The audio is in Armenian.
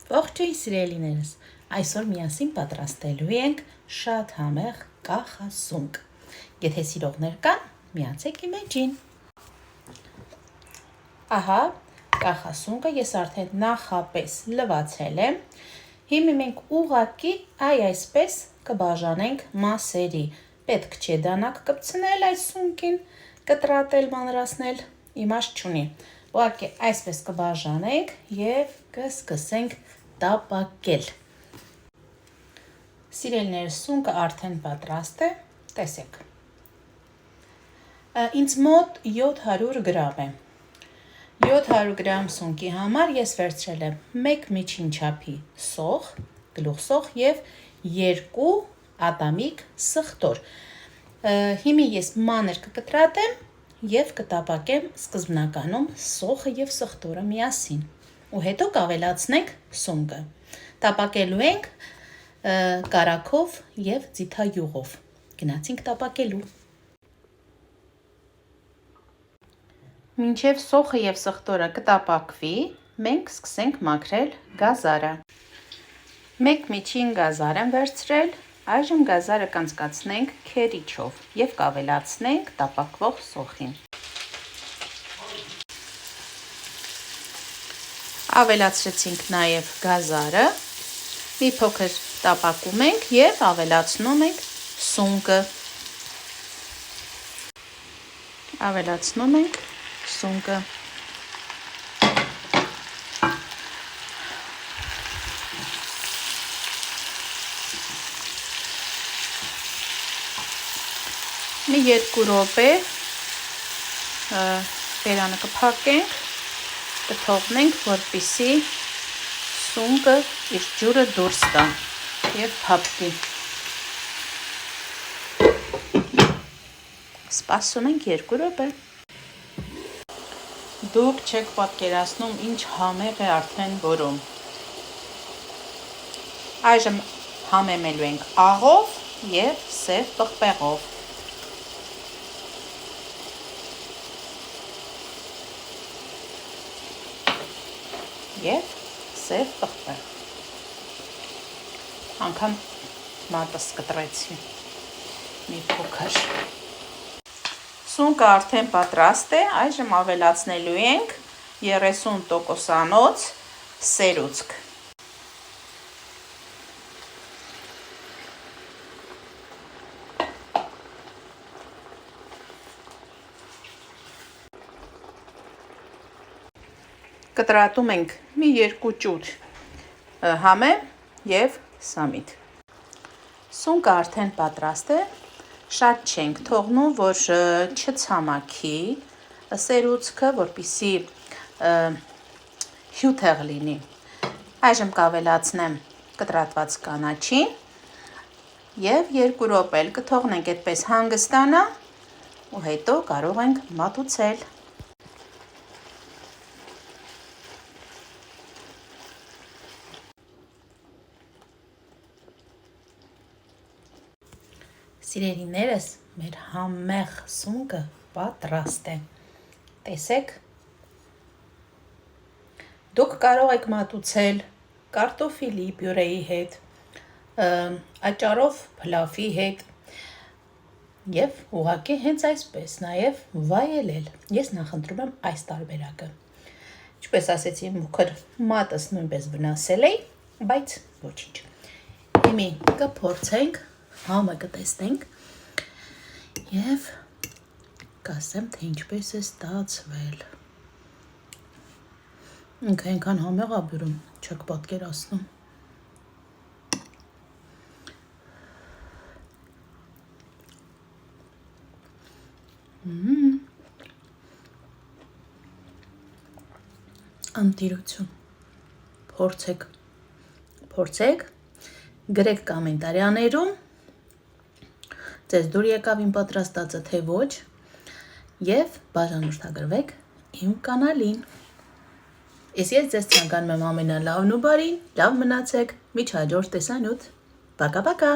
Ողջույն սիրելիներս, այսօր միասին պատրաստելու ենք շատ համեղ կախասունկ։ Եթե սիրողներ կան, միացեք իմ էջին։ Ահա, կախասունկը ես արդեն նախապես լվացել եմ։ Հիմա մենք ուղղակի այսպես կբաժանենք մասերի։ Պետք չէ դանակ կպցնել այս սունկին, կտրատել, մանրացնել, իմաստ չունի։ Ուղղակի այսպես կբաժանենք եւ կսկսենք տապակել։ Սիրելիներս, սունկը արդեն պատրաստ է, տեսեք։ Ինձ մոտ 700 գրամ է։ 700 գրամ սունկի համար ես վերցրել եմ 1 միջին չափի սոխ, գլուխսոխ եւ 2 ատամիկ սխտոր։ Հիմա ես մանր կկտրատեմ եւ կտապակեմ սկզբնականում սոխը եւ սխտորը միասին։ Ու հետո կավելացնենք սունկը։ Տապակելու ենք կարագով եւ ձիթայուղով։ Գնացինք տապակելու։ Մինչև սոխը եւ սխտորը կտապակվի, մենք սկսենք մաքրել գազարը։ 1 միջին գազար եմ վերցրել, այժմ գազարը կանցկացնենք քերիչով եւ կավելացնենք տապակվող սոխին։ Ավելացրեցինք նաեւ գազարը, մի փոքր տապակում ենք եւ ավելացնում ենք սունկը։ Ավելացնում ենք սունկը։ Մի 2 րոպե բերանը կփակենք, կթողնենք, որպեսզի սունկը իր ջուրը դուրս տա եւ փափկի։ Սպասում ենք 2 րոպե։ Դուք չեք պատկերացնում, ինչ համեղ է արդեն որում։ Այժմ համեմելու ենք աղով եւ սև պղպեղով։ Եվ սև պղպեղ։ Անգամ մատս կտրեցի մի փոքր։ Սունկը արդեն պատրաստ է, այժմ ավելացնելու ենք 30% սերուցք։ Կտրատում ենք մի 2 ճուտ համեմ եւ սամիտ։ Սունկը արդեն պատրաստ է, շատ չենք թողնում, որ չցամաքի սերուցքը, որպեսզի հյութեղ լինի։ Այժմ կավելացնեմ կտրատված կանաչին եւ 2 րոպե կթողնենք այդպես հանգստանա ու հետո կարող ենք մատուցել։ Սիրելիներս, մեր համեղ սունկը պատրաստ է։ Տեսեք։ Դուք կարող եք մատուցել կարտոֆիլի պյուրեի հետ, աճարով փլավի հետ եւ ուղղակի հենց այսպես նաեւ վայելել։ Ես նախընտրում եմ այս տարբերակը։ Ինչպես ասեցի, մուքր մատս նույնպես վնասել էի, բայց ոչինչ։ Հիմա կփորձենք, համը կտեսնենք եւ կասեմ, թե ինչպես է ստացվել։ Ինքը այնքան համեղ է բերում, չեք պատկերացնում։ Անտիրություն։ Փորձեք, գրեք կոմենտարիաներում, ձեզ դուր եկավ իմ պատրաստածը, թե ոչ, եւ բաժանորդագրվեք իմ կանալին։ Ես ձեզ ցանկանում եմ ամենալավն ու բարին, լավ մնացեք, մինչ հաջորդ տեսանյութ։ Պակա-պակա։